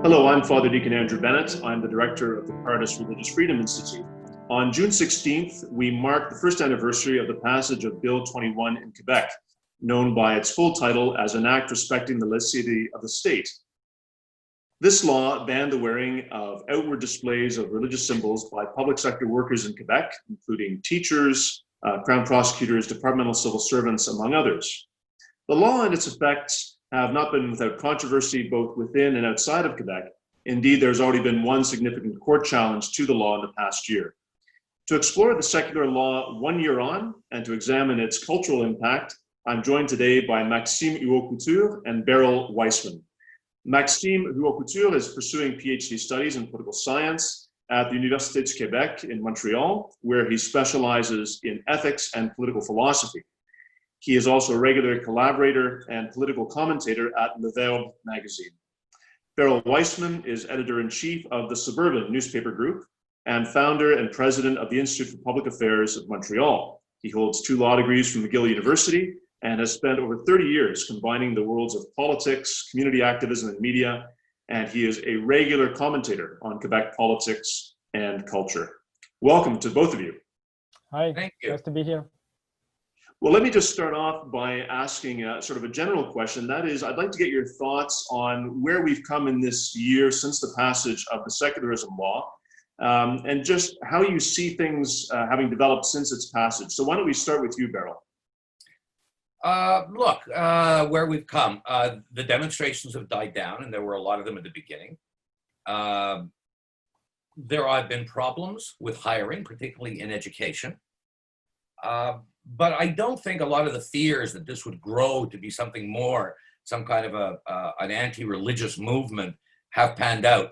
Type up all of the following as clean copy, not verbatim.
Hello, I'm Father Deacon Andrew Bennett. I'm the director of the Cardis Religious Freedom Institute. On June 16th, we mark the first anniversary of the passage of Bill 21 in Quebec, known by its full title as an act respecting the laicity of the state. This law banned the wearing of outward displays of religious symbols by public sector workers in Quebec, including teachers, crown prosecutors, departmental civil servants, among others. The law and its effects have not been without controversy both within and outside of Quebec. Indeed, there's already been one significant court challenge to the law in the past year. To explore the secular law 1 year on and to examine its cultural impact, I'm joined today by Maxime Couture and Beryl Wajsman. Maxime Couture is pursuing PhD studies in political science at the Université du Québec in Montreal, where he specializes in ethics and political philosophy. He is also a regular collaborator and political commentator at Le Verbe magazine. Beryl Wajsman is editor-in-chief of the Suburban newspaper group and founder and president of the Institute for Public Affairs of Montreal. He holds 2 law degrees from McGill University and has spent over 30 years combining the worlds of politics, community activism, and media, and he is a regular commentator on Quebec politics and culture. Welcome to both of you. Hi, Thank you. nice to be here. Well, let me just start off by asking sort of a general question. That is, I'd like to get your thoughts on where we've come in this year since the passage of the secularism law, and just how you see things having developed since its passage. So why don't we start with you, Beryl? Where we've come. The demonstrations have died down, and there were a lot of them at the beginning. There have been problems with hiring, particularly in education. But I don't think a lot of the fears that this would grow to be something more, some kind of an anti-religious movement, have panned out.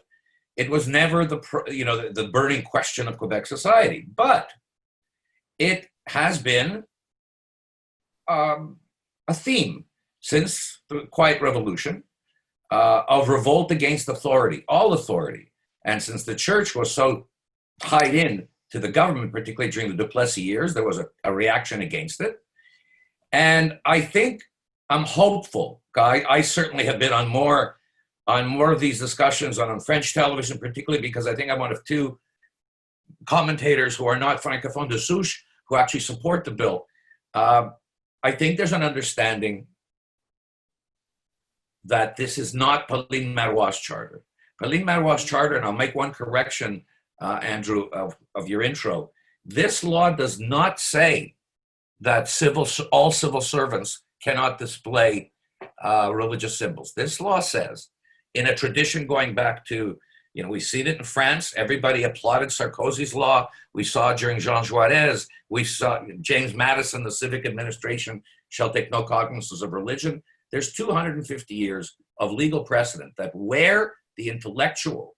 It was never the burning question of Quebec society, but it has been a theme since the Quiet Revolution of revolt against authority, all authority. And since the church was so tied in to the government, particularly during the Duplessis years, there was a reaction against it. And I think I'm hopeful. I certainly have been on more of these discussions on French television, particularly because I think I'm one of 2 commentators who are not francophone de souche who actually support the bill. I think there's an understanding that this is not Pauline Marois' charter. Pauline Marois' charter, and I'll make one correction, Andrew, of your intro. This law does not say that all civil servants cannot display religious symbols. This law says, in a tradition going back to, we've seen it in France. Everybody applauded Sarkozy's law. We saw it during Jean Jaurès. We saw James Madison, the civic administration shall take no cognizance of religion. There's 250 years of legal precedent that where the intellectual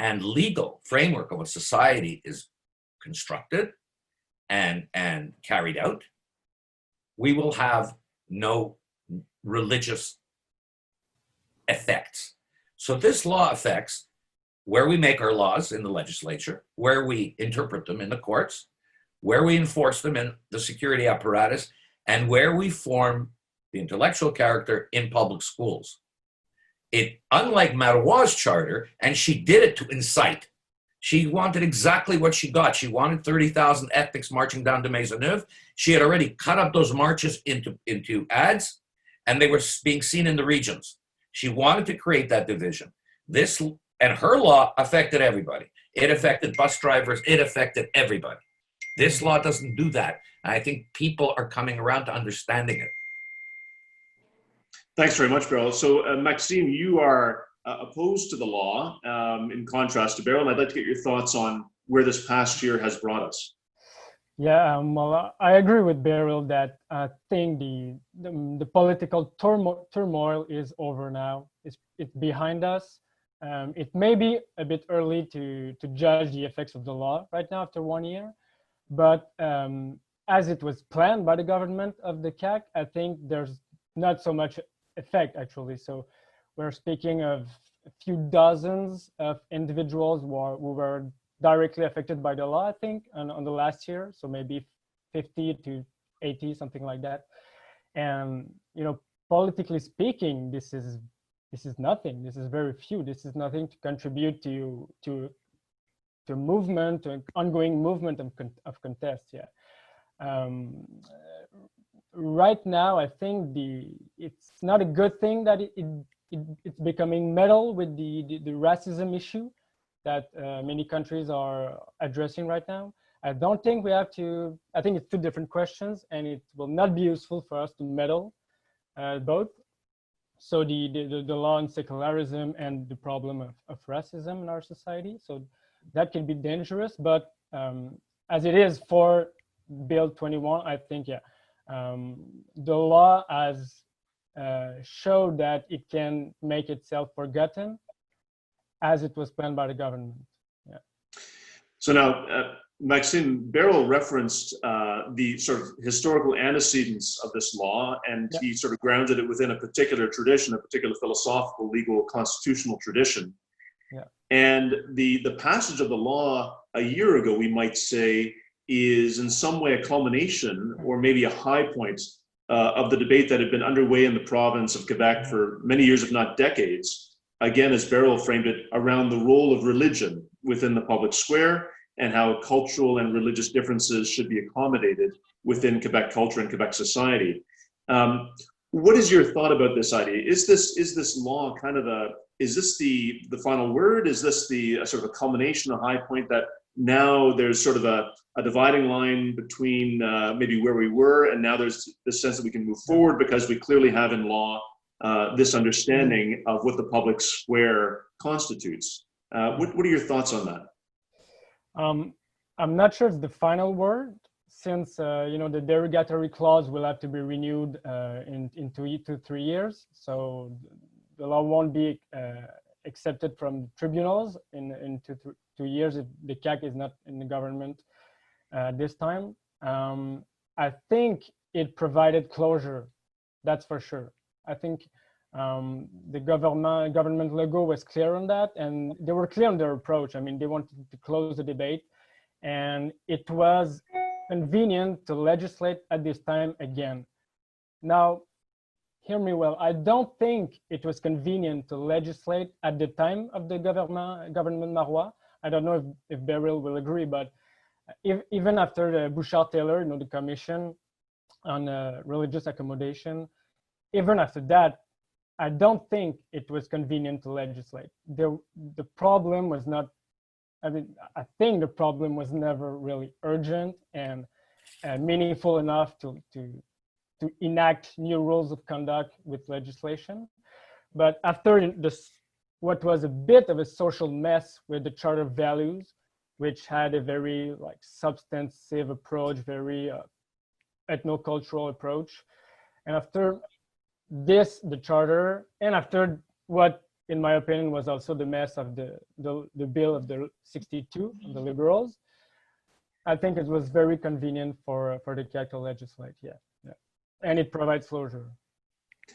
and legal framework of a society is constructed and carried out, we will have no religious effects. So this law affects where we make our laws in the legislature, where we interpret them in the courts, where we enforce them in the security apparatus, and where we form the intellectual character in public schools. It, unlike Marois' charter, and she did it to incite. She wanted exactly what she got. She wanted 30,000 ethnics marching down to Maisonneuve. She had already cut up those marches into ads, and they were being seen in the regions. She wanted to create that division. This and her law affected everybody. It affected bus drivers. It affected everybody. This law doesn't do that. And I think people are coming around to understanding it. Thanks very much, Beryl. So, Maxime, you are opposed to the law, in contrast to Beryl, and I'd like to get your thoughts on where this past year has brought us. Yeah, well, I agree with Beryl that I think the political turmoil is over now. It's behind us. It may be a bit early to judge the effects of the law right now after 1 year, but as it was planned by the government of the CAQ, I think there's not so much effect actually. So we're speaking of a few dozens of individuals who were directly affected by the law, I think, on the last year. So maybe 50 to 80, something like that. And, politically speaking, this is this is nothing. This is very few. This is nothing to contribute to movement, to an ongoing movement of contest. Yeah. Right now, I think it's not a good thing that it's becoming metal with the racism issue that many countries are addressing right now. I don't think we have to. I think it's two different questions, and it will not be useful for us to meddle both. So the law on secularism and the problem of racism in our society. So that can be dangerous, but as it is for Bill 21, I think, yeah, the law has showed that it can make itself forgotten as it was planned by the government. Yeah. So now, Maxime, Beryl referenced the sort of historical antecedents of this law, and he sort of grounded it within a particular tradition, a particular philosophical, legal, constitutional tradition. Yeah. And the passage of the law a year ago, we might say, is in some way a culmination or maybe a high point of the debate that had been underway in the province of Quebec for many years, if not decades. Again, as Beryl framed it, around the role of religion within the public square and how cultural and religious differences should be accommodated within Quebec culture and Quebec society. What is your thought about this idea? Is this law kind of is this the final word? Is this the sort of a culmination, a high point that now there's sort of a dividing line between maybe where we were, and now there's this sense that we can move forward because we clearly have in law this understanding of what the public square constitutes? What are your thoughts on that? I'm not sure it's the final word, since the derogatory clause will have to be renewed in 2 to 3 years. So the law won't be accepted from tribunals in 2 years if the CAQ is not in the government this time. I think it provided closure, that's for sure. I think the government logo was clear on that, and they were clear on their approach. I mean, they wanted to close the debate, and it was convenient to legislate at this time again. Now, hear me well, I don't think it was convenient to legislate at the time of the government Marois. I don't know if Beryl will agree, but even after the Bouchard-Taylor, the commission on religious accommodation, even after that, I don't think it was convenient to legislate. The problem was not, I think the problem was never really urgent and meaningful enough to enact new rules of conduct with legislation. But after what was a bit of a social mess with the Charter of Values, which had a very substantive approach, very ethnocultural approach, and after the charter, and after what, in my opinion, was also the mess of the bill of the 62 of the Liberals, I think it was very convenient for the CAQ to legislate. Yeah, and it provides closure.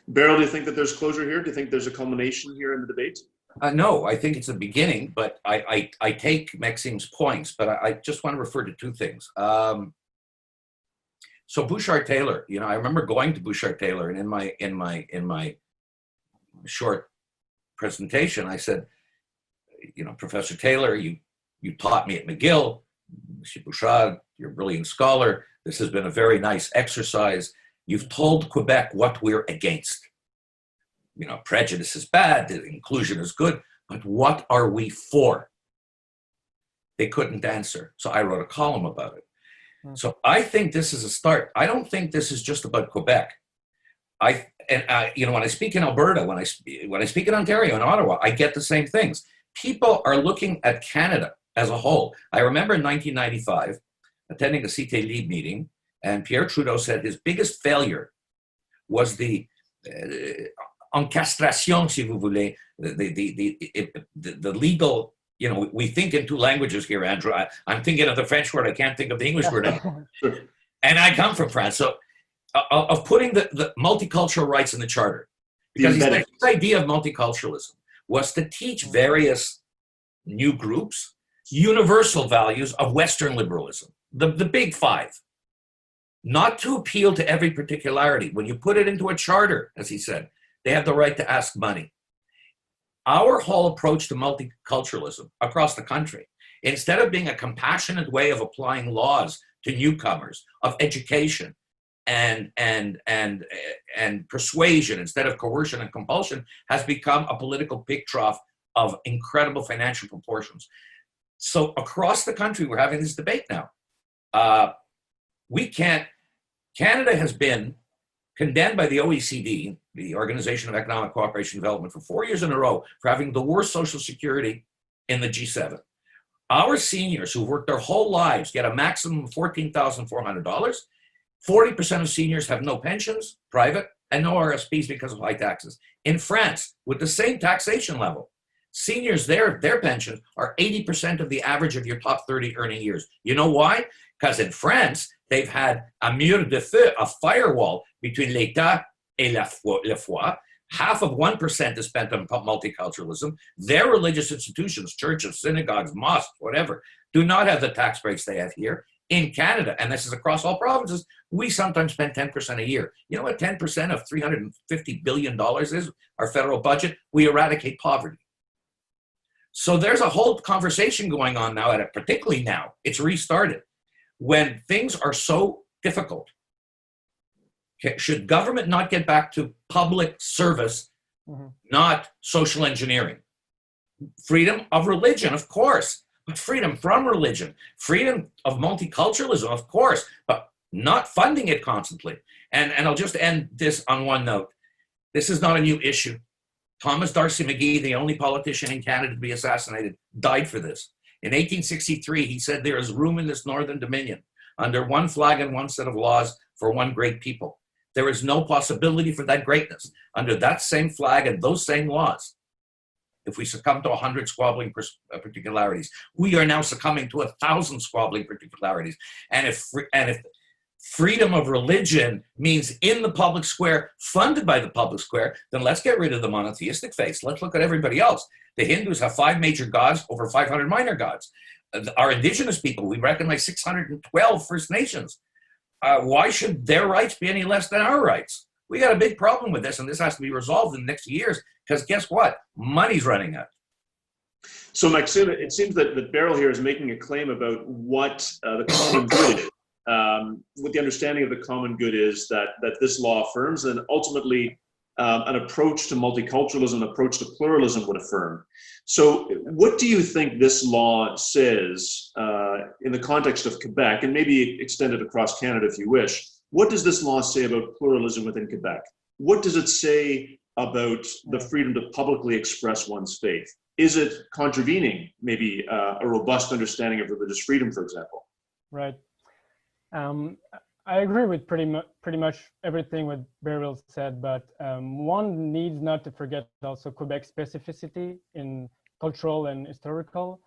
Beryl, do you think that there's closure here? Do you think there's a culmination here in the debate? No, I think it's a beginning, but I take Maxime's points, but I just want to refer to two things. So Bouchard-Taylor, I remember going to Bouchard-Taylor, and in my short presentation, I said, Professor Taylor, you taught me at McGill. Monsieur Bouchard, you're a brilliant scholar. This has been a very nice exercise. You've told Quebec what we're against. Prejudice is bad, inclusion is good, but what are we for? They couldn't answer. So I wrote a column about it. So I think this is a start. I don't think this is just about Quebec. When I speak in Alberta, when I speak in Ontario and Ottawa, I get the same things. People are looking at Canada as a whole. I remember in 1995 attending a Cité Libre meeting, and Pierre Trudeau said his biggest failure was the encastration, si vous voulez, the legal. We think in two languages here, Andrew. I'm thinking of the French word. I can't think of the English word anymore. And I come from France. So of putting the multicultural rights in the charter. Because his idea of multiculturalism was to teach various new groups universal values of Western liberalism, the big five. Not to appeal to every particularity. When you put it into a charter, as he said, they have the right to ask money. Our whole approach to multiculturalism across the country, instead of being a compassionate way of applying laws to newcomers, of education and persuasion instead of coercion and compulsion, has become a political pig trough of incredible financial proportions. So across the country, we're having this debate now. Canada has been condemned by the OECD, the Organization of Economic Cooperation and Development, for 4 years in a row for having the worst social security in the G7. Our seniors who've worked their whole lives get a maximum of $14,400. 40% of seniors have no pensions, private, and no RSPs because of high taxes. In France, with the same taxation level, seniors, their pensions are 80% of the average of your top 30 earning years. You know why? Because in France, they've had a mur de feu, a firewall between l'État et la foi. Half of 1% is spent on multiculturalism. Their religious institutions, churches, synagogues, mosques, whatever, do not have the tax breaks they have here. In Canada, and this is across all provinces, we sometimes spend 10% a year. You know what 10% of $350 billion is, our federal budget? We eradicate poverty. So there's a whole conversation going on now, particularly now, it's restarted. When things are so difficult, should government not get back to public service, not social engineering? Freedom of religion, of course, but freedom from religion, freedom of multiculturalism, of course, but not funding it constantly. And I'll just end this on one note. This is not a new issue. Thomas D'Arcy McGee, the only politician in Canada to be assassinated, died for this. In 1863, he said, there is room in this Northern Dominion under one flag and one set of laws for one great people. There is no possibility for that greatness under that same flag and those same laws. If we succumb to 100 squabbling particularities, we are now succumbing to 1,000 squabbling particularities. And if freedom of religion means in the public square, funded by the public square, then let's get rid of the monotheistic faith. Let's look at everybody else. The Hindus have 5 major gods, over 500 minor gods. Our indigenous people, we recognize 612 First Nations. Why should their rights be any less than our rights? We got a big problem with this, and this has to be resolved in the next years, because guess what? Money's running out. So Maxime, it seems that Beryl here is making a claim about what the common good is. What the understanding of the common good is that this law affirms, and ultimately an approach to multiculturalism, an approach to pluralism would affirm. So what do you think this law says in the context of Quebec, and maybe extend it across Canada if you wish? What does this law say about pluralism within Quebec? What does it say about the freedom to publicly express one's faith? Is it contravening maybe a robust understanding of religious freedom, for example? Right. I agree with pretty much everything what Beryl said, but one needs not to forget also Quebec specificity in cultural and historical.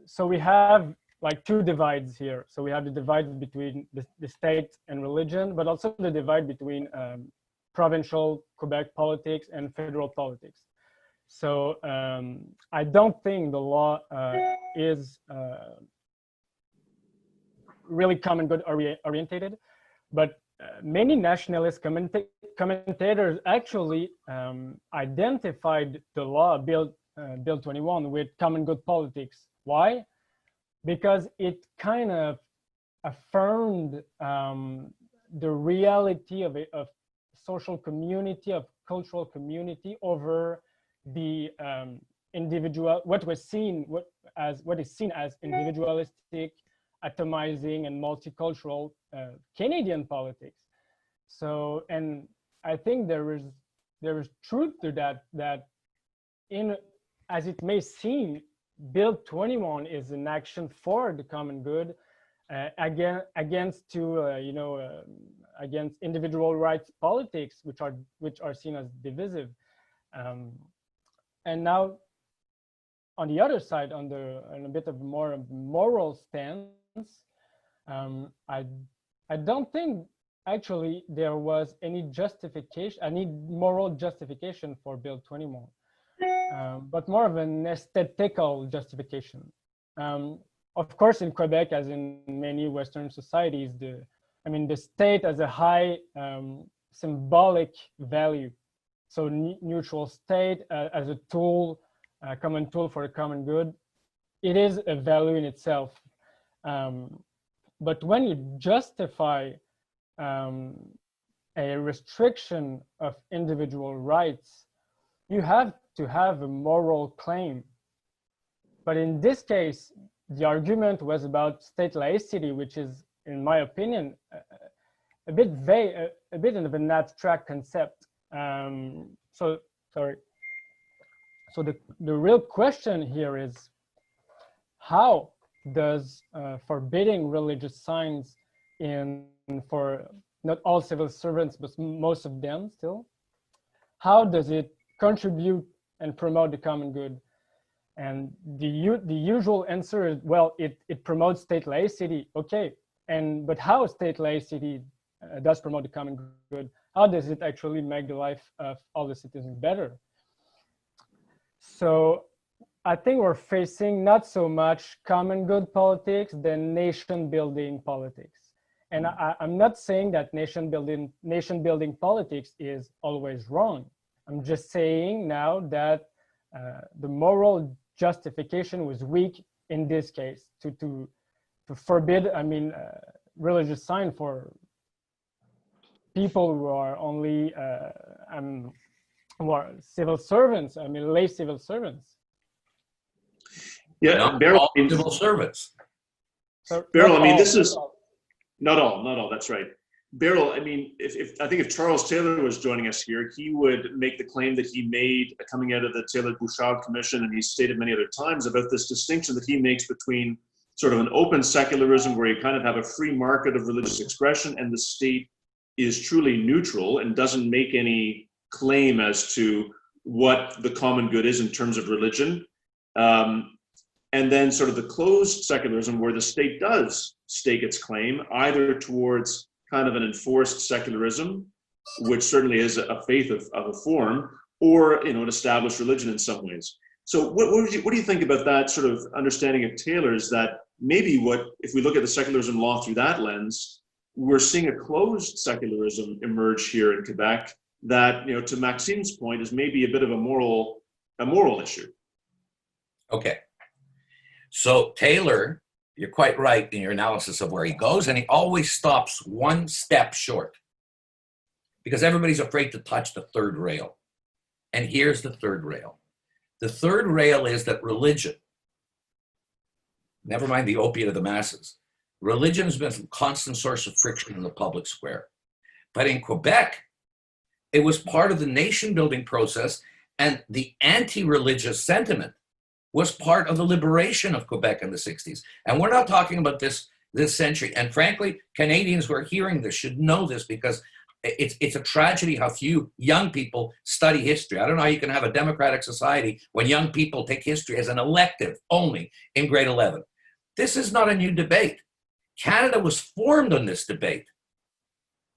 So we have like 2 divides here. So we have the divide between the state and religion, but also the divide between provincial Quebec politics and federal politics. So I don't think the law is really common good orientated, but many nationalist commentators actually identified the law Bill 21 with common good politics. Why? Because it kind of affirmed the reality of social community, of cultural community over the individual, what is seen as individualistic, atomizing, and multicultural Canadian politics. So, and I think there is truth to that as it may seem, Bill 21 is an action for the common good, against individual rights politics, which are seen as divisive. And now, on the other side, on a bit of more moral stance, I don't think actually there was any moral justification for Bill 21. But more of an aesthetical justification. Of course, in Quebec, as in many Western societies, the state has a high symbolic value. so neutral state as a tool, a common tool for the common good, it is a value in itself. But when you justify a restriction of individual rights, you have to have a moral claim. But in this case, the argument was about state laicity, which is, in my opinion, a bit vague, a bit of an abstract concept. So the real question here is, how does forbidding religious signs for not all civil servants, but most of them still, how does it contribute and promote the common good? And the usual answer is, well, it promotes state laicity, okay. But how state laicity does promote the common good? How does it actually make the life of all the citizens better? So I think we're facing not so much common good politics than nation building politics. And I'm not saying that nation building politics is always wrong. I'm just saying now that the moral justification was weak in this case to forbid, religious sign for people who are only who are civil servants, lay civil servants. Yeah, not Beryl, all civil servants. So Beryl, this is not all, that's right. Beryl, I think if Charles Taylor was joining us here, he would make the claim that he made coming out of the Taylor-Bouchard Commission, and he's stated many other times about this distinction that he makes between sort of an open secularism where you kind of have a free market of religious expression and the state is truly neutral and doesn't make any claim as to what the common good is in terms of religion. And then sort of the closed secularism where the state does stake its claim either towards kind of an enforced secularism, which certainly is a faith of a form, or an established religion in some ways. So what do you think about that sort of understanding of Taylor's, that maybe if we look at the secularism law through that lens, we're seeing a closed secularism emerge here in Quebec that, to Maxime's point, is maybe a bit of a moral issue. Okay. So Taylor, you're quite right in your analysis of where he goes, and he always stops one step short because everybody's afraid to touch the third rail. And here's the third rail. The third rail is that religion, never mind the opiate of the masses, religion has been a constant source of friction in the public square. But in Quebec, it was part of the nation building process, and the anti-religious sentiment was part of the liberation of Quebec in the 60s. And we're not talking about this century. And frankly, Canadians who are hearing this should know this because it's a tragedy how few young people study history. I don't know how you can have a democratic society when young people take history as an elective only in grade 11. This is not a new debate. Canada was formed on this debate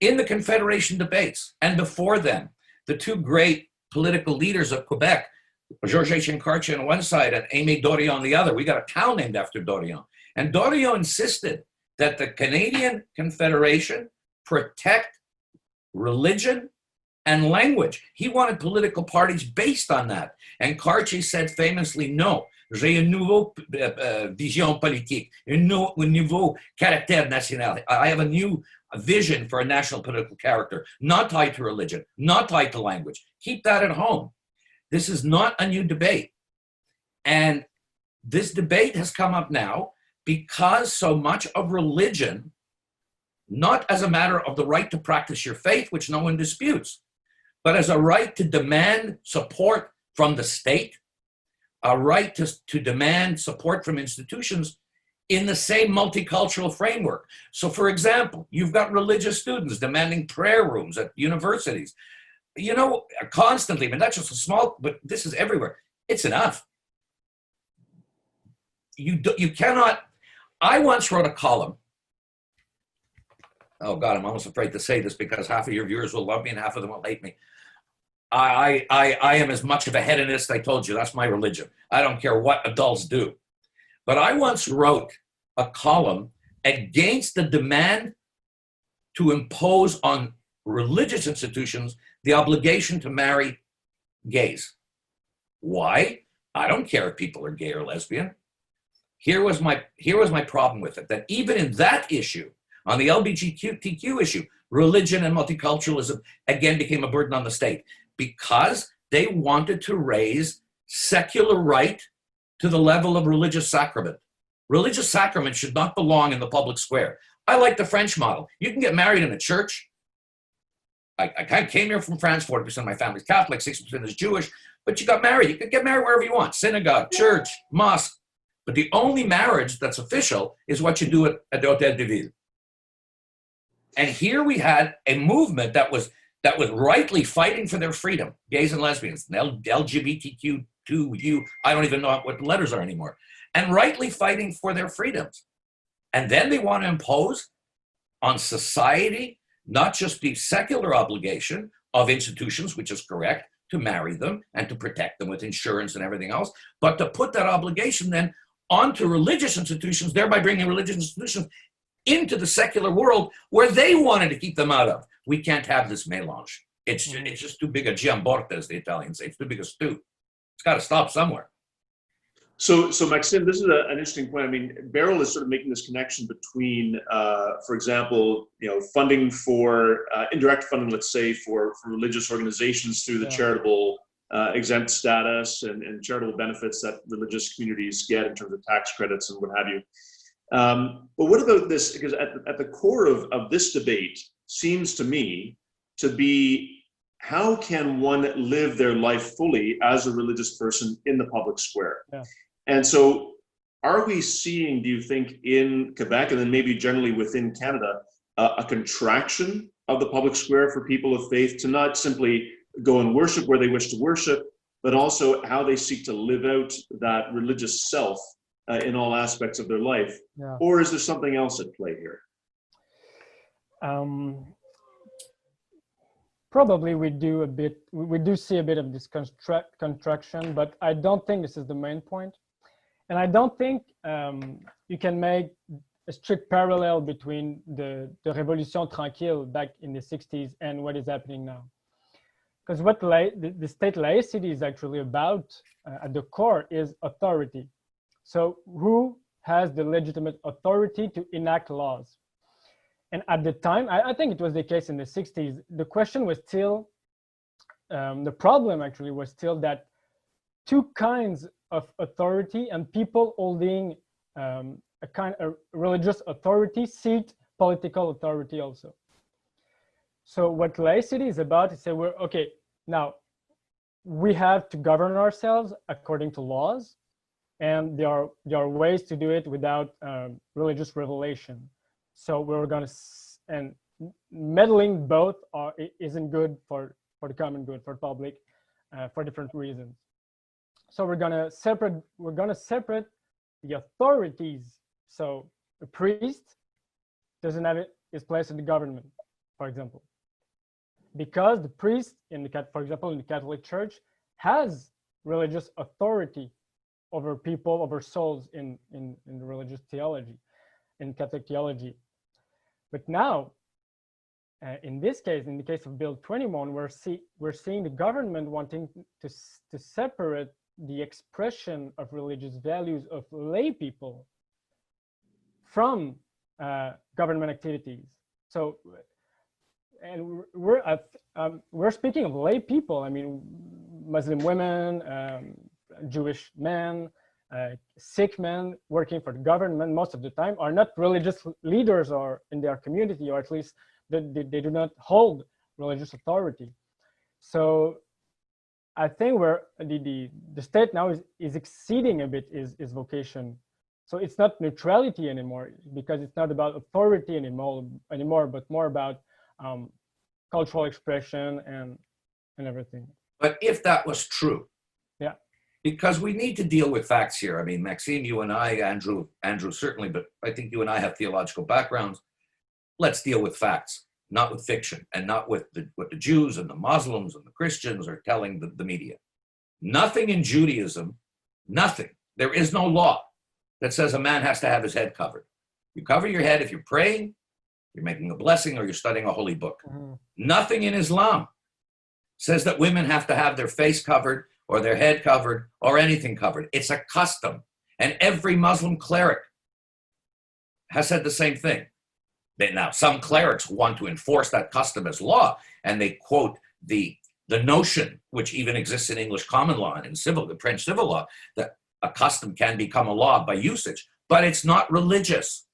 in the Confederation debates. And before them, the two great political leaders of Quebec, Georges Cartier on one side and Aimé Dorion on the other. We got a town named after Dorion. And Dorion insisted that the Canadian Confederation protect religion and language. He wanted political parties based on that. And Cartier said famously, no, j'ai une nouvelle vision politique, un nouveau caractère national. I have a new vision for a national political character, not tied to religion, not tied to language. Keep that at home. This is not a new debate. And this debate has come up now because so much of religion, not as a matter of the right to practice your faith, which no one disputes, but as a right to demand support from the state, a right to demand support from institutions in the same multicultural framework. So for example, you've got religious students demanding prayer rooms at universities. Constantly, that's just a small, but this is everywhere. It's enough. You cannot. I once wrote a column. Oh God, I'm almost afraid to say this because half of your viewers will love me and half of them will hate me. I am as much of a hedonist. I told you that's my religion. I don't care what adults do. But I once wrote a column against the demand to impose on religious institutions the obligation to marry gays. Why? I don't care if people are gay or lesbian. Here was my problem with it, that even in that issue, on the LGBTQ issue, religion and multiculturalism again became a burden on the state because they wanted to raise secular right to the level of religious sacrament. Religious sacrament should not belong in the public square. I like the French model. You can get married in a church. I came here from France, 40% of my family's Catholic, 60% is Jewish, but you got married. You could get married wherever you want, synagogue, church, mosque. But the only marriage that's official is what you do at the Hôtel de Ville. And here we had a movement that was rightly fighting for their freedom, gays and lesbians, LGBTQ2U, I don't even know what the letters are anymore, and rightly fighting for their freedoms. And then they want to impose on society not just the secular obligation of institutions, which is correct, to marry them and to protect them with insurance and everything else, but to put that obligation then onto religious institutions, thereby bringing religious institutions into the secular world where they wanted to keep them out of. We can't have this mélange. It's just too big a giamborta, as the Italians say. It's too big a stew. It's got to stop somewhere. So Maxime, this is an interesting point. I mean, Beryl is sort of making this connection between, for example, funding for indirect funding, let's say, for religious organizations through the charitable exempt status and charitable benefits that religious communities get in terms of tax credits and what have you. But what about this? Because at the core of this debate seems to me to be, how can one live their life fully as a religious person in the public square? Yeah. And so are we seeing, do you think, in Quebec and then maybe generally within Canada, a contraction of the public square for people of faith to not simply go and worship where they wish to worship, but also how they seek to live out that religious self in all aspects of their life? Yeah. Or is there something else at play here? Probably we do see a bit of this contraction, but I don't think this is the main point. And I don't think you can make a strict parallel between the Révolution Tranquille back in the 60s and what is happening now. Because what the state laicity is actually about at the core is authority. So who has the legitimate authority to enact laws? And at the time, I think it was the case in the 60s, the question was still, the problem actually was still that two kinds of authority and people holding a kind of religious authority seek political authority also. So what laicity is about is say, now we have to govern ourselves according to laws, and there are ways to do it without religious revelation. So we're going to, and meddling both isn't good for the common good, for public, for different reasons. So we're going to separate the authorities. So a priest doesn't have his place in the government, for example, because the priest for example, in the Catholic Church has religious authority over people, over souls in the religious theology, in Catholic theology. But now, in this case, in the case of Bill 21, we're seeing the government wanting to separate the expression of religious values of lay people from government activities. So, and we're speaking of lay people. I mean, Muslim women, Jewish men, Sikh men working for the government most of the time are not religious leaders or in their community, or at least they do not hold religious authority. So I think where the state now is exceeding a bit is vocation. So it's not neutrality anymore, because it's not about authority anymore, but more about cultural expression and everything. But if that was true, yeah, because we need to deal with facts here. I mean, Maxime, you and I, Andrew certainly, but I think you and I have theological backgrounds. Let's deal with facts, not with fiction, and not with what the Jews and the Muslims and the Christians are telling the media. Nothing in Judaism, nothing. There is no law that says a man has to have his head covered. You cover your head if you're praying, you're making a blessing, or you're studying a holy book. Mm-hmm. Nothing in Islam says that women have to have their face covered or their head covered or anything covered. It's a custom. And every Muslim cleric has said the same thing. Now, some clerics want to enforce that custom as law, and they quote the notion, which even exists in English common law and in the French civil law, that a custom can become a law by usage, but it's not religious.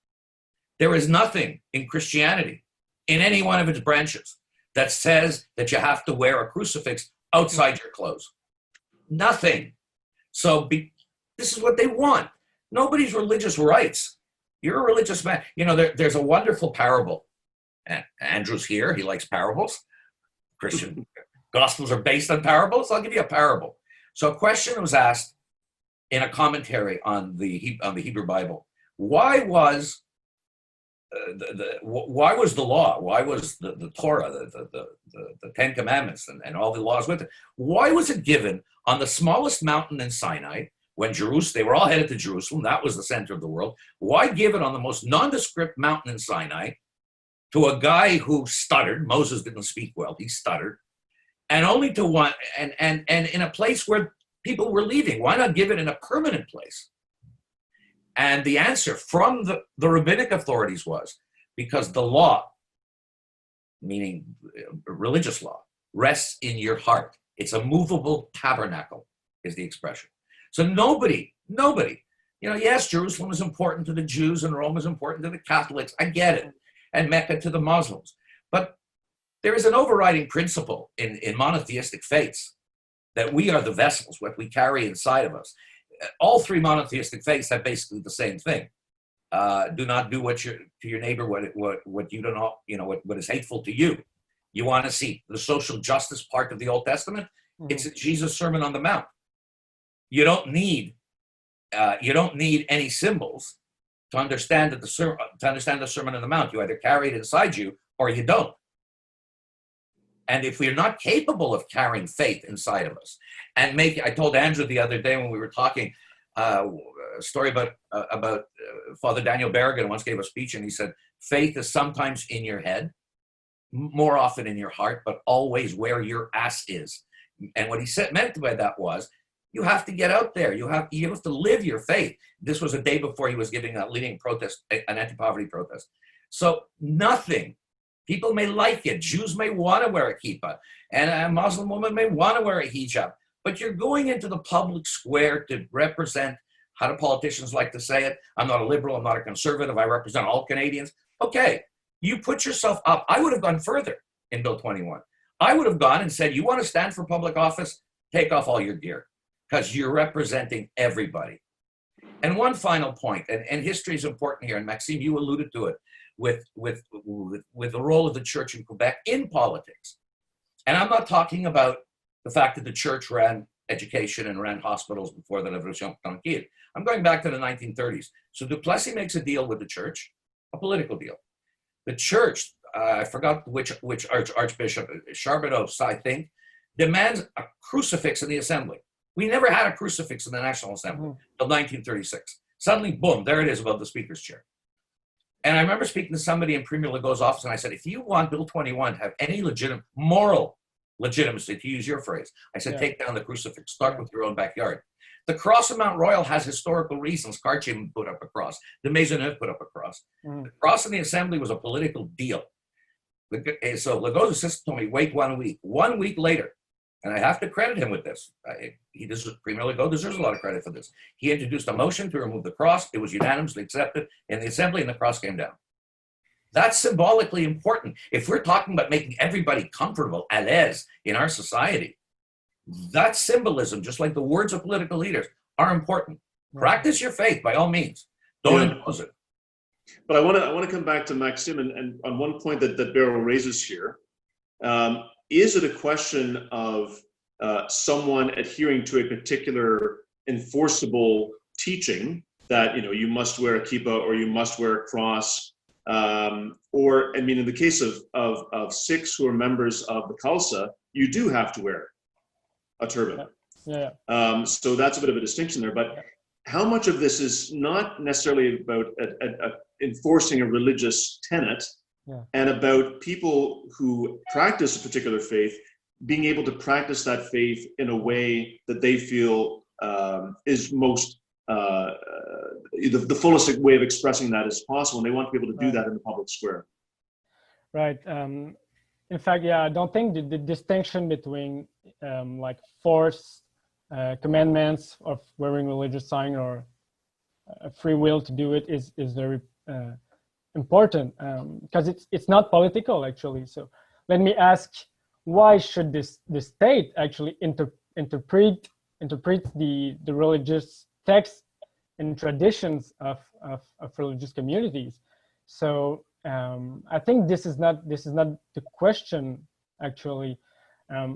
There is nothing in Christianity, in any one of its branches, that says that you have to wear a crucifix outside your clothes. Nothing. So this is what they want. Nobody's religious rights. You're a religious man. You know, there's a wonderful parable. Andrew's here. He likes parables. Christian Gospels are based on parables. I'll give you a parable. So a question was asked in a commentary on the Hebrew Bible. Why was why was the law? Why was the Torah, the Ten Commandments, and all the laws with it? Why was it given on the smallest mountain in Sinai when they were all headed to Jerusalem? That was the center of the world. Why give it on the most nondescript mountain in Sinai to a guy who stuttered? Moses didn't speak well; he stuttered, and only to one and in a place where people were leaving. Why not give it in a permanent place? And the answer from the rabbinic authorities was because the law, meaning religious law, rests in your heart. It's a movable tabernacle, is the expression. So nobody, you know, yes, Jerusalem is important to the Jews and Rome is important to the Catholics. I get it. And Mecca to the Muslims. But there is an overriding principle in monotheistic faiths that we are the vessels, what we carry inside of us. All three monotheistic faiths have basically the same thing. Do not do to your neighbor what you don't know, you know, what is hateful to you. You want to see the social justice part of the Old Testament? It's Jesus' Sermon on the Mount. You don't need any symbols to understand the Sermon on the Mount. You either carry it inside you or you don't. And if we're not capable of carrying faith inside of us, and I told Andrew the other day when we were talking a story about Father Daniel Berrigan once gave a speech, and he said, faith is sometimes in your head, more often in your heart, but always where your ass is. And what he meant by that was, you have to get out there. You have to live your faith. This was a day before he was leading a protest, an anti-poverty protest. So nothing. People may like it. Jews may want to wear a kippah, and a Muslim woman may want to wear a hijab. But you're going into the public square to represent, how do politicians like to say it? I'm not a liberal. I'm not a conservative. I represent all Canadians. Okay, you put yourself up. I would have gone further in Bill 21. I would have gone and said, you want to stand for public office? Take off all your gear, because you're representing everybody. And one final point, and history is important here, and Maxime, you alluded to it, with the role of the church in Quebec in politics. And I'm not talking about the fact that the church ran education and ran hospitals before the Révolution Tranquille. I'm going back to the 1930s. So Duplessis makes a deal with the church, a political deal. The church, I forgot which archbishop, Charbonneau, I think, demands a crucifix in the assembly. We never had a crucifix in the National Assembly until 1936. Suddenly, boom, there it is above the speaker's chair. And I remember speaking to somebody in Premier Legault's office, and I said, if you want Bill 21 to have any moral legitimacy, to use your phrase, I said, take down the crucifix, start with your own backyard. The cross of Mount Royal has historical reasons. Cartier put up a cross. De Maisonneuve put up a cross. The cross in the assembly was a political deal. So Legault's assistant told me, wait 1 week. 1 week later, and I have to credit him with this. Premier Legault deserves a lot of credit for this. He introduced a motion to remove the cross. It was unanimously accepted in the assembly, and the cross came down. That's symbolically important. If we're talking about making everybody comfortable, à l'aise in our society, that symbolism, just like the words of political leaders, are important. Practice your faith by all means. Don't impose it. But I want to come back to Maxime and on one point that Beryl raises here. Is it a question of someone adhering to a particular enforceable teaching that, you know, you must wear a kippah or you must wear a cross? Or, I mean, in the case of Sikhs who are members of the Khalsa, you do have to wear a turban. So that's a bit of a distinction there. But how much of this is not necessarily about enforcing a religious tenet and about people who practice a particular faith being able to practice that faith in a way that they feel is most the fullest way of expressing that as possible, and they want to be able to do that in the public square. Right. In fact, yeah, I don't think the distinction between like forced commandments of wearing religious sign or a free will to do it is very important, because it's not political actually. So let me ask, why should the state actually interpret the religious texts and traditions of religious communities? So I think this is not the question actually.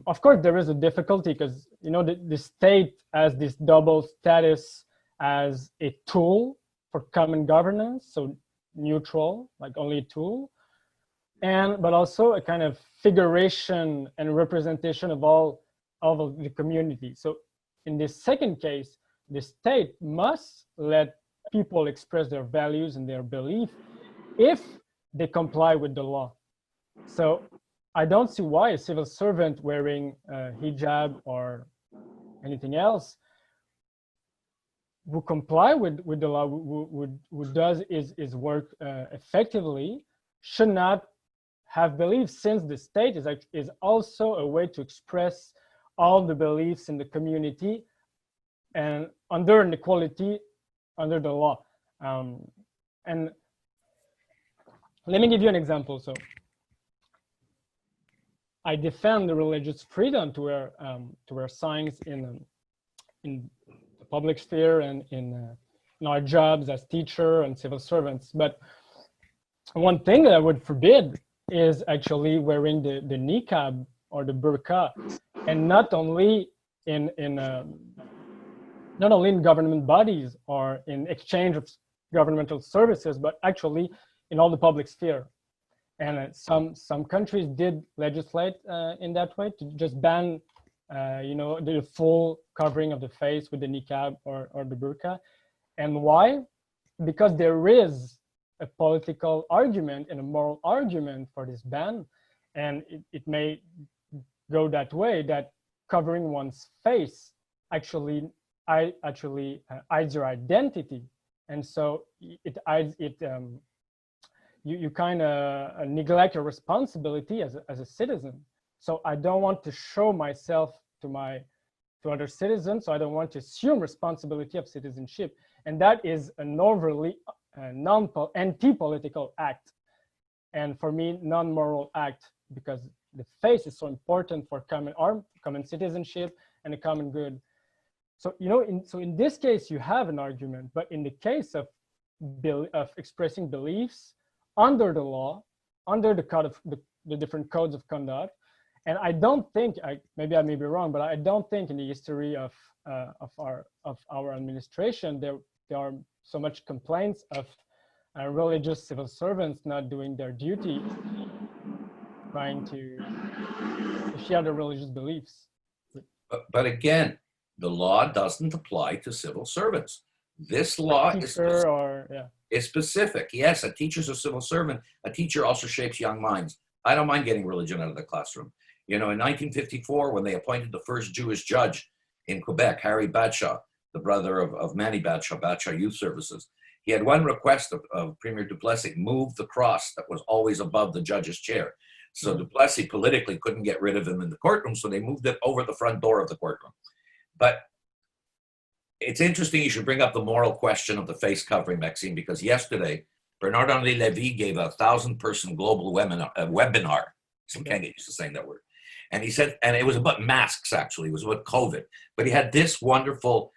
Of course, there is a difficulty because the state has this double status as a tool for common governance, so neutral, like only a tool, but also a kind of figuration and representation of all of the community. So in this second case, the state must let people express their values and their belief if they comply with the law. So I don't see why a civil servant wearing hijab or anything else who comply with the law, who does his work effectively, should not have beliefs, since the state is also a way to express all the beliefs in the community and under an equality under the law. And let me give you an example. So I defend the religious freedom to wear signs in the public sphere and in our jobs as teacher and civil servants. But one thing that I would forbid is actually wearing the niqab or the burqa, and not only in government bodies or in exchange of governmental services, but actually in all the public sphere. And some countries did legislate in that way to just ban the full covering of the face with the niqab or the burqa. And why? Because there is a political argument and a moral argument for this ban, and it may go that way, that covering one's face actually hides your identity, and so you kind of neglect your responsibility as a citizen. So I don't want to show myself to other citizens, so I don't want to assume responsibility of citizenship, and that is an overly anti-political act, and for me non-moral act, because the face is so important for common citizenship and a common good. So in this case you have an argument, but in the case of expressing beliefs under the law, under the code of the different codes of conduct, and I don't think, maybe I may be wrong, but I don't think in the history of our administration there are so much complaints of religious civil servants not doing their duty, trying to share their religious beliefs. But again, the law doesn't apply to civil servants. This law is specific. Yes, a teacher's a civil servant. A teacher also shapes young minds. I don't mind getting religion out of the classroom. In 1954, when they appointed the first Jewish judge in Quebec, Harry Badshaw, the brother of Manny Badshaw, Badshaw Youth Services, he had one request of Premier Duplessis: move the cross that was always above the judge's chair. So Duplessis politically couldn't get rid of him in the courtroom, so they moved it over the front door of the courtroom. But it's interesting you should bring up the moral question of the face covering, Maxime, because yesterday, Bernard-Henri Lévy gave a 1,000-person global webinar. Some can't get used to saying that word. And he said, and it was about masks, actually. It was about COVID. But he had this wonderful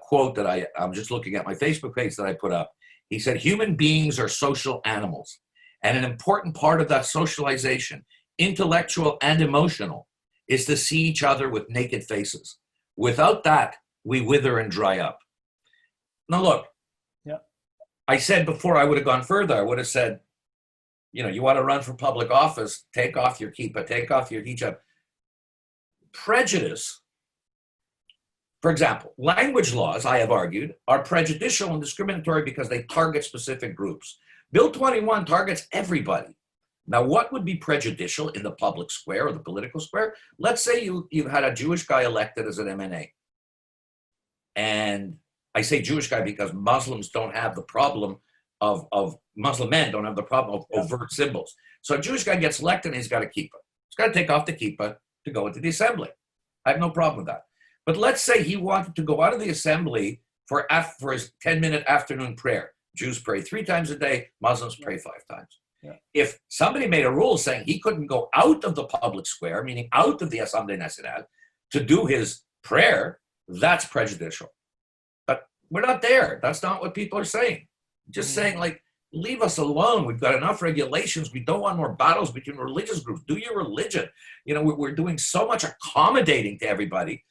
quote that I'm just looking at my Facebook page that I put up. He said, human beings are social animals. And an important part of that socialization, intellectual and emotional, is to see each other with naked faces. Without that, we wither and dry up. Now, look, I said before I would have gone further. I would have said, you want to run for public office, take off your kippah, take off your hijab. Prejudice, for example, language laws, I have argued, are prejudicial and discriminatory because they target specific groups. Bill 21 targets everybody. Now, what would be prejudicial in the public square or the political square? Let's say you had a Jewish guy elected as an MNA. And I say Jewish guy because Muslims don't have the problem of Muslim men don't have the problem of overt symbols. So a Jewish guy gets elected and he's got a kippah. He's got to take off the kippah to go into the assembly. I have no problem with that. But let's say he wanted to go out of the assembly for his 10-minute afternoon prayer. Jews pray 3 times a day, Muslims pray 5 times. Yeah. If somebody made a rule saying he couldn't go out of the public square, meaning out of the Assemblée Nationale, to do his prayer, that's prejudicial. But we're not there. That's not what people are saying. Just saying, like, leave us alone. We've got enough regulations. We don't want more battles between religious groups. Do your religion. You know, we're doing so much accommodating to everybody.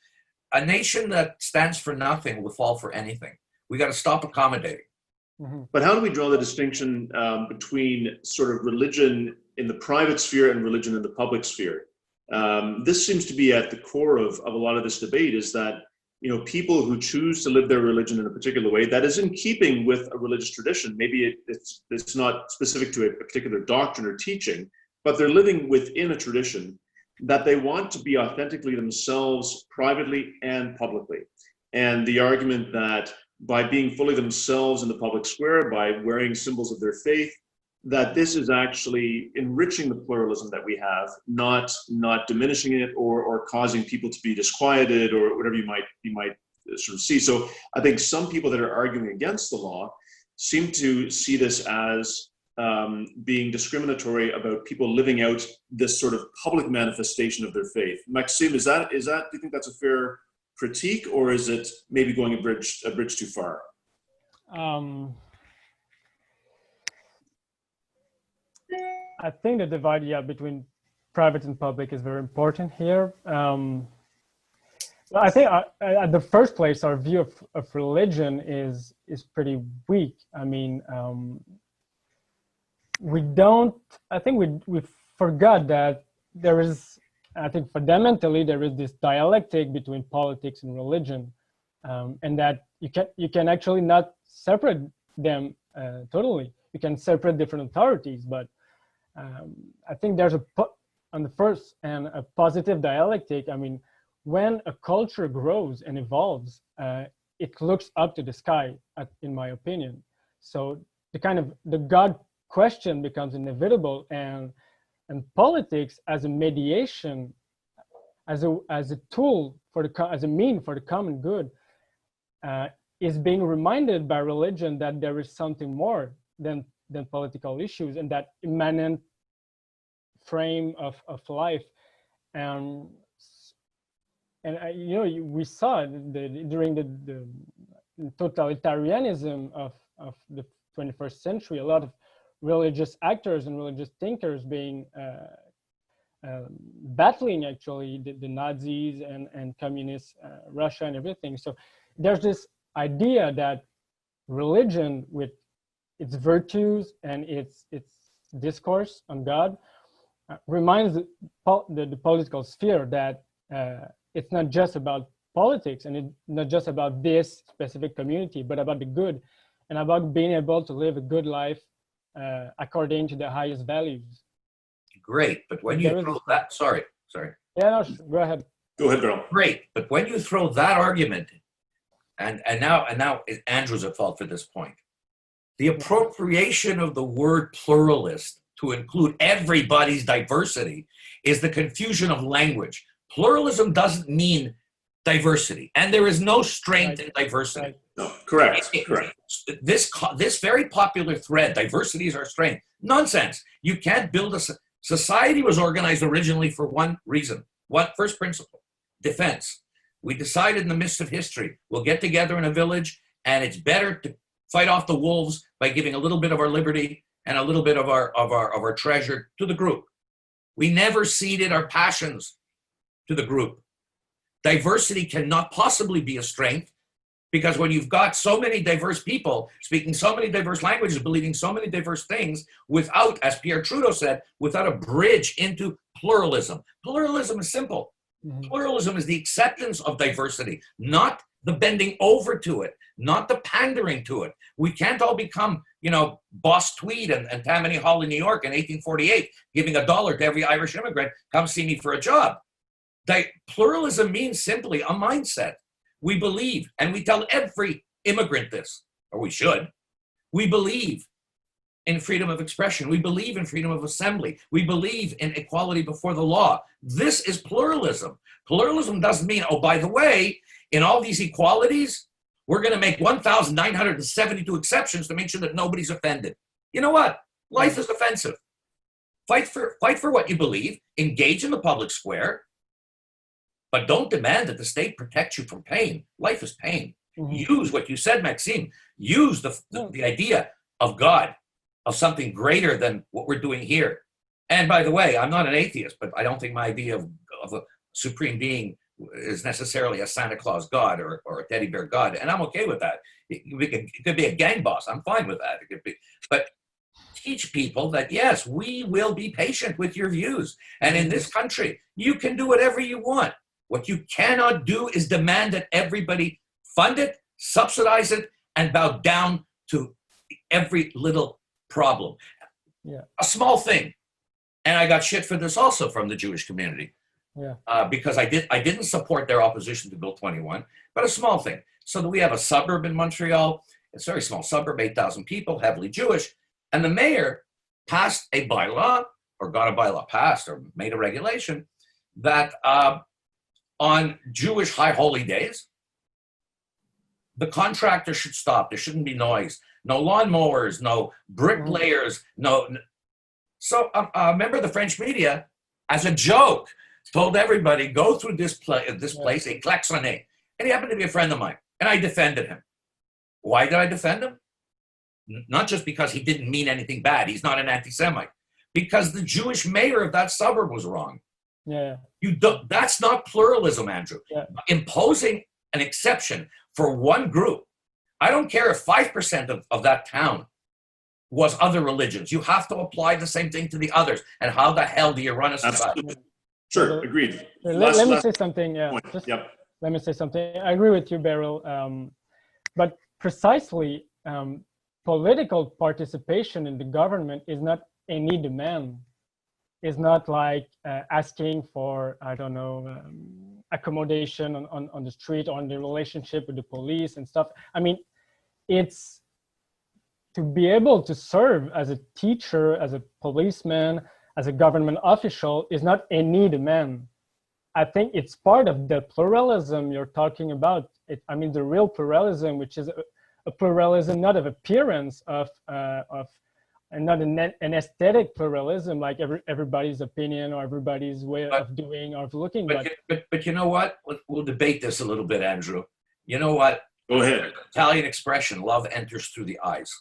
A nation that stands for nothing will fall for anything. We got to stop accommodating. But how do we draw the distinction between sort of religion in the private sphere and religion in the public sphere? This seems to be at the core of a lot of this debate, is that, you know, people who choose to live their religion in a particular way that is in keeping with a religious tradition, maybe it's not specific to a particular doctrine or teaching, but they're living within a tradition, that they want to be authentically themselves privately and publicly. And the argument that by being fully themselves in the public square, by wearing symbols of their faith, that this is actually enriching the pluralism that we have, not diminishing it or causing people to be disquieted or whatever you might sort of see. So I think some people that are arguing against the law seem to see this as being discriminatory about people living out this sort of public manifestation of their faith. Maxime, is that do you think that's a fair critique, or is it maybe going a bridge too far? I think the divide, between private and public is very important here. I think at the first place, our view of religion is pretty weak. I mean, we forgot that there is, I think fundamentally, there is this dialectic between politics and religion, and that you can actually not separate them totally. You can separate different authorities, but I think there's on the first and a positive dialectic. I mean, when a culture grows and evolves, it looks up to the sky, in my opinion. So the God question becomes inevitable, and politics as a mediation, as a tool as a mean for the common good, is being reminded by religion that there is something more than political issues and that immanent frame of life. And we saw during the totalitarianism of the 21st century, a lot of religious actors and religious thinkers being battling actually the Nazis and communist Russia and everything. So there's this idea that religion, with its virtues and its discourse on God, reminds the political sphere that it's not just about politics, and it's not just about this specific community, but about the good and about being able to live a good life according to the highest values. Great, but when you throw that, sorry. Yeah, no, go ahead. Go ahead, Beryl. Great, but when you throw that argument, and now Andrew's at fault for this point, the appropriation of the word pluralist to include everybody's diversity is the confusion of language. Pluralism doesn't mean diversity, and there is no strength in diversity. Right. No, correct. This very popular thread, diversity is our strength. Nonsense. You can't build a society. Was organized originally for one reason. What first principle? Defense. We decided in the midst of history, we'll get together in a village, and it's better to fight off the wolves by giving a little bit of our liberty and a little bit of our treasure to the group. We never ceded our passions to the group. Diversity cannot possibly be a strength, because when you've got so many diverse people speaking so many diverse languages, believing so many diverse things, without, as Pierre Trudeau said, without a bridge into pluralism. Pluralism is simple. Mm-hmm. Pluralism is the acceptance of diversity, not the bending over to it, not the pandering to it. We can't all become, Boss Tweed and Tammany Hall in New York in 1848, giving $1 to every Irish immigrant, come see me for a job. Pluralism means simply a mindset. We believe, and we tell every immigrant this, or we should, we believe in freedom of expression. We believe in freedom of assembly. We believe in equality before the law. This is pluralism. Pluralism doesn't mean, oh, by the way, in all these equalities, we're going to make 1,972 exceptions to make sure that nobody's offended. You know what? Life is offensive. Fight for what you believe. Engage in the public square. But don't demand that the state protect you from pain. Life is pain. Mm-hmm. Use what you said, Maxime. Use the idea of God, of something greater than what we're doing here. And by the way, I'm not an atheist, but I don't think my idea of a supreme being is necessarily a Santa Claus God or a teddy bear God. And I'm okay with that. It could be a gang boss. I'm fine with that. It could be, but teach people that, yes, we will be patient with your views. And in this country, you can do whatever you want. What you cannot do is demand that everybody fund it, subsidize it, and bow down to every little problem. Yeah. A small thing. And I got shit for this also from the Jewish community. Yeah. Because I didn't support their opposition to Bill 21, but a small thing. So that we have a suburb in Montreal, it's a very small suburb, 8,000 people, heavily Jewish, and the mayor passed a bylaw, or got a bylaw passed, or made a regulation that on Jewish high holy days, the contractor should stop. There shouldn't be noise. No lawnmowers, no bricklayers, no. So remember the French media, as a joke, told everybody, go through this place, et klaxonner. And he happened to be a friend of mine. And I defended him. Why did I defend him? Not just because he didn't mean anything bad. He's not an anti-Semite. Because the Jewish mayor of that suburb was wrong. Yeah. That's not pluralism, Andrew. Yeah. Imposing an exception for one group. I don't care if 5% of that town was other religions. You have to apply the same thing to the others. And how the hell do you run a society? Absolutely. Sure, agreed. Let me say something. Yeah. Yep. Let me say something. I agree with you, Beryl. But precisely, political participation in the government is not any demand. It's not like asking for, I don't know, accommodation on the street or on the relationship with the police and stuff. I mean, it's to be able to serve as a teacher, as a policeman, as a government official is not any demand. I think it's part of the pluralism you're talking about. The real pluralism, which is a pluralism not of appearance and not an aesthetic pluralism, like everybody's opinion or everybody's way of doing or of looking. But you know what? We'll debate this a little bit, Andrew. You know what? Go ahead. Italian expression, love enters through the eyes.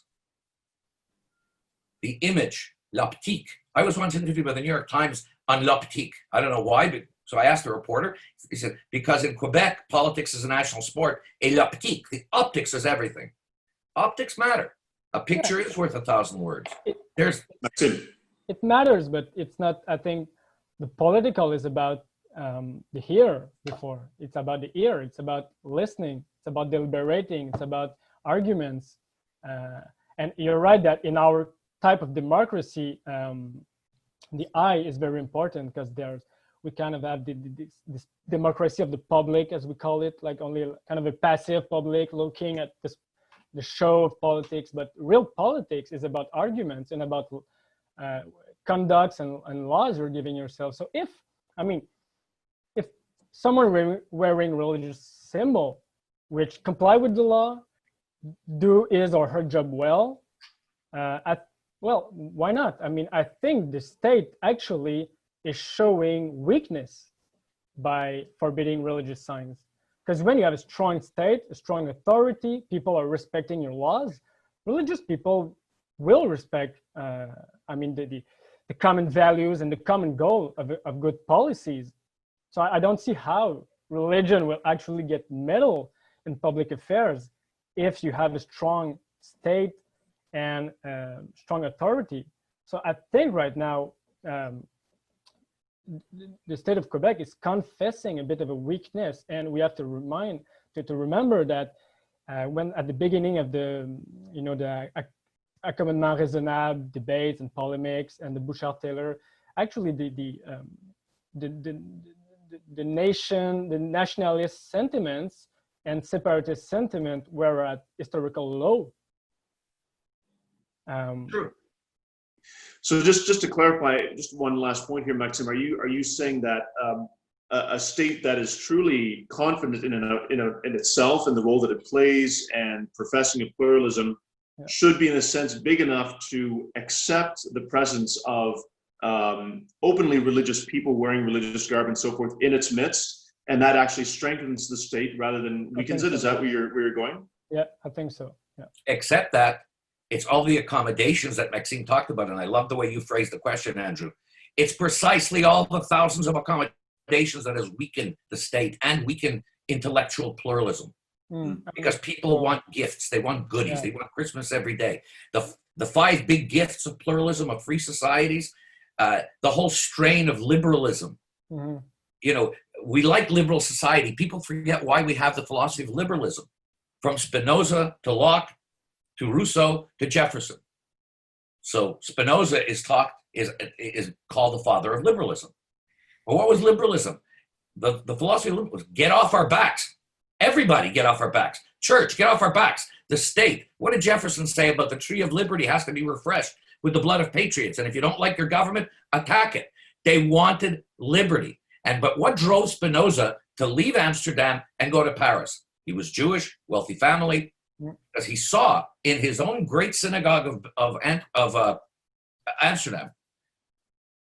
The image, l'optique. I was once interviewed by the New York Times on l'optique. I don't know why, but so I asked the reporter. He said, because in Quebec, politics is a national sport. Et l'optique, the optics is everything. Optics matter. A picture is worth 1,000 words. It matters, but it's not. I think the political is about the here before. It's about the ear. It's about listening. It's about deliberating. It's about arguments. And you're right that in our type of democracy, the eye is very important because we kind of have this democracy of the public, as we call it, like only kind of a passive public looking at the show of politics, but real politics is about arguments and about conducts and laws you're giving yourself. So if someone wearing religious symbol, which comply with the law, do his or her job well, well, why not? I think the state actually is showing weakness by forbidding religious signs. Because when you have a strong state, a strong authority, people are respecting your laws, religious people will respect, the common values and the common goal of good policies. So I don't see how religion will actually get meddled in public affairs if you have a strong state and strong authority. So I think right now, the state of Quebec is confessing a bit of a weakness, and we have to remind to remember that when at the beginning of the accommodement raisonnable debates and polemics and the Bouchard-Taylor, actually the nationalist sentiments and separatist sentiment were at historical low. True. So just to clarify, just one last point here, Maxime, are you saying that a state that is truly confident in itself and the role that it plays and professing a pluralism should be in a sense big enough to accept the presence of openly religious people wearing religious garb and so forth in its midst, and that actually strengthens the state rather than weakens it? Is that where you're going? Yeah, I think so. Yeah. Except that it's all the accommodations that Maxime talked about, and I love the way you phrased the question, Andrew. It's precisely all the thousands of accommodations that has weakened the state and weakened intellectual pluralism. Because people want gifts, they want goodies, they want Christmas every day. The 5 big gifts of pluralism of free societies, the whole strain of liberalism. You know, we like liberal society. People forget why we have the philosophy of liberalism, from Spinoza to Locke to Rousseau to Jefferson. So Spinoza is called the father of liberalism. But what was liberalism? The philosophy of liberalism was get off our backs. Everybody get off our backs. Church, get off our backs. The state. What did Jefferson say about the tree of liberty has to be refreshed with the blood of patriots? And if you don't like your government, attack it. They wanted liberty. But what drove Spinoza to leave Amsterdam and go to Paris? He was Jewish, wealthy family, because he saw in his own great synagogue of Amsterdam,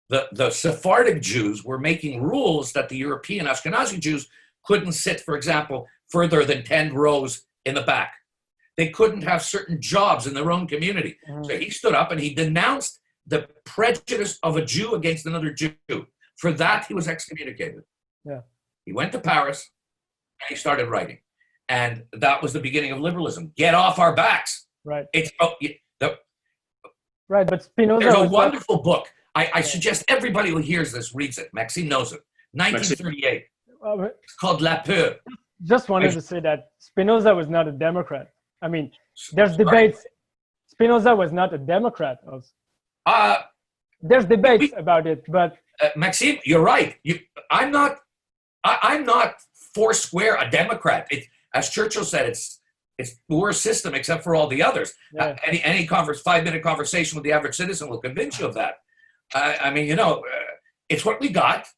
the Sephardic Jews were making rules that the European Ashkenazi Jews couldn't sit, for example, further than 10 rows in the back. They couldn't have certain jobs in their own community. So he stood up and he denounced the prejudice of a Jew against another Jew. For that, he was excommunicated. Yeah. He went to Paris and he started writing. And that was the beginning of liberalism. Get off our backs. Right. Right, but Spinoza. There's a wonderful book. I suggest everybody who hears this reads it. Maxime knows it. 1938. It's called La Peur. Just wanted to say that Spinoza was not a Democrat. I mean, there's debates. Spinoza was not a Democrat. There's debates about it, but Maxime, you're right. I'm not foursquare a Democrat. As Churchill said, it's the worst system except for all the others. Yeah. Any 5-minute conversation with the average citizen will convince you of that. I mean, it's what we got.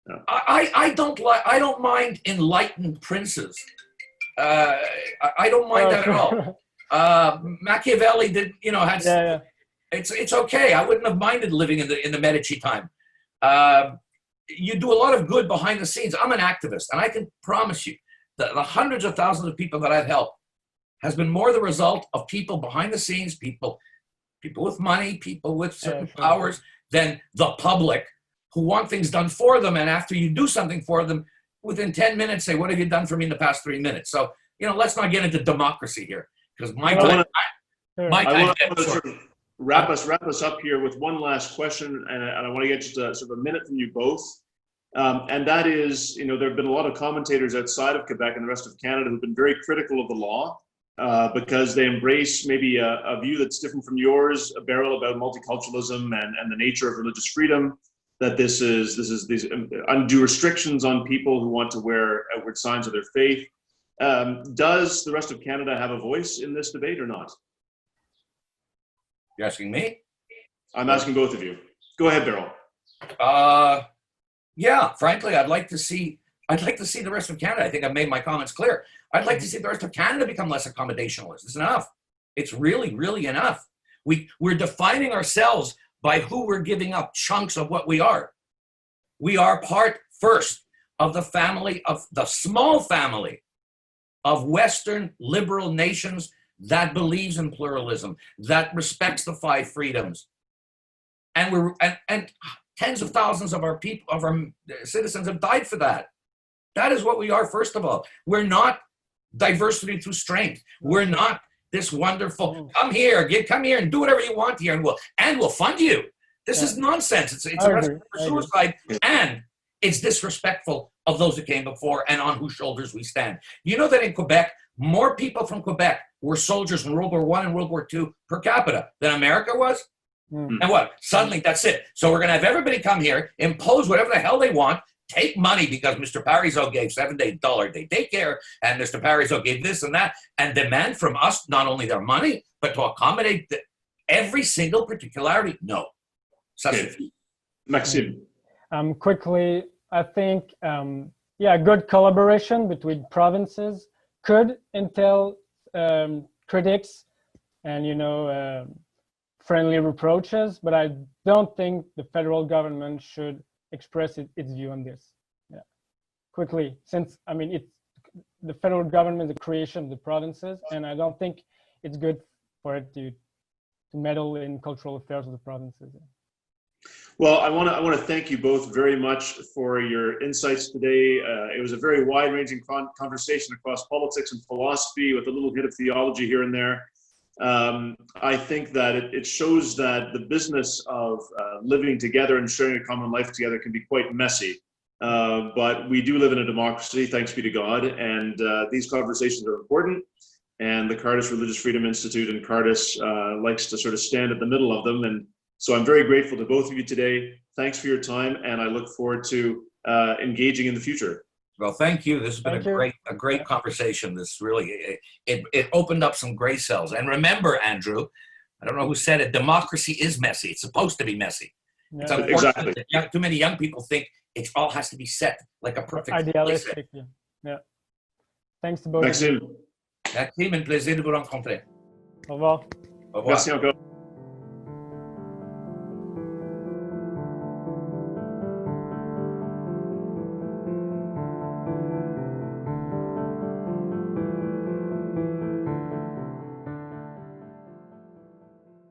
Yeah. I don't mind enlightened princes. I don't mind that at all. Machiavelli did, It's okay. I wouldn't have minded living in the Medici time. You do a lot of good behind the scenes. I'm an activist, and I can promise you that the hundreds of thousands of people that I've helped has been more the result of people behind the scenes, people with money, people with certain powers, than the public who want things done for them. And after you do something for them, within 10 minutes, say, what have you done for me in the past 3 minutes? So, let's not get into democracy here, because my time to sort of wrap us up here with one last question, and I want to get just sort of a minute from you both. And that is, there have been a lot of commentators outside of Quebec and the rest of Canada who've been very critical of the law because they embrace maybe a view that's different from yours, Beryl, about multiculturalism and the nature of religious freedom. That this is these undue restrictions on people who want to wear outward signs of their faith. Does the rest of Canada have a voice in this debate or not? You're asking me? I'm asking both of you. Go ahead, Beryl. Yeah, frankly, I'd like to see the rest of Canada. I think I've made my comments clear. I'd like to see the rest of Canada become less accommodationalist. It's enough. It's really, really enough. We're defining ourselves by who we're giving up chunks of what we are. We are part, first, of the family, of the small family of Western liberal nations that believes in pluralism, that respects the 5 freedoms. And tens of thousands of our people, of our citizens have died for that. That is what we are, first of all. We're not diversity through strength. We're not this wonderful, come here and do whatever you want here, and we'll fund you. This is nonsense. It's a recipe for suicide, and It's disrespectful of those who came before and on whose shoulders we stand. You know that in Quebec, more people from Quebec were soldiers in World War I and World War II per capita than America was? And what? Suddenly, that's it. So we're going to have everybody come here, impose whatever the hell they want, take money because Mr. Parizeau gave $7 day daycare, and Mr. Parizeau gave this and that, and demand from us not only their money, but to accommodate every single particularity. No. Maxime. Quickly, I think, good collaboration between provinces could entail critics and, friendly reproaches, but I don't think the federal government should express its view on this. Yeah, quickly, since the federal government is the creation of the provinces, and I don't think it's good for it to meddle in cultural affairs of the provinces. Well, I want to thank you both very much for your insights today. It was a very wide-ranging conversation across politics and philosophy with a little hit of theology here and there. I think that it shows that the business of living together and sharing a common life together can be quite messy. But we do live in a democracy, thanks be to God, and these conversations are important. And the Cardis Religious Freedom Institute and Cardis likes to sort of stand at the middle of them. And so I'm very grateful to both of you today. Thanks for your time, and I look forward to engaging in the future. Well, thank you. This has been a great conversation. This really, it opened up some gray cells. And remember, Andrew, I don't know who said it, democracy is messy. It's supposed to be messy. Yeah, it's unfortunate that too many young people think it all has to be set like a perfect idealistic. Yeah. Thanks to both. Maxime. Maxime, un plaisir de vous rencontrer. Au revoir. Au revoir. Merci encore.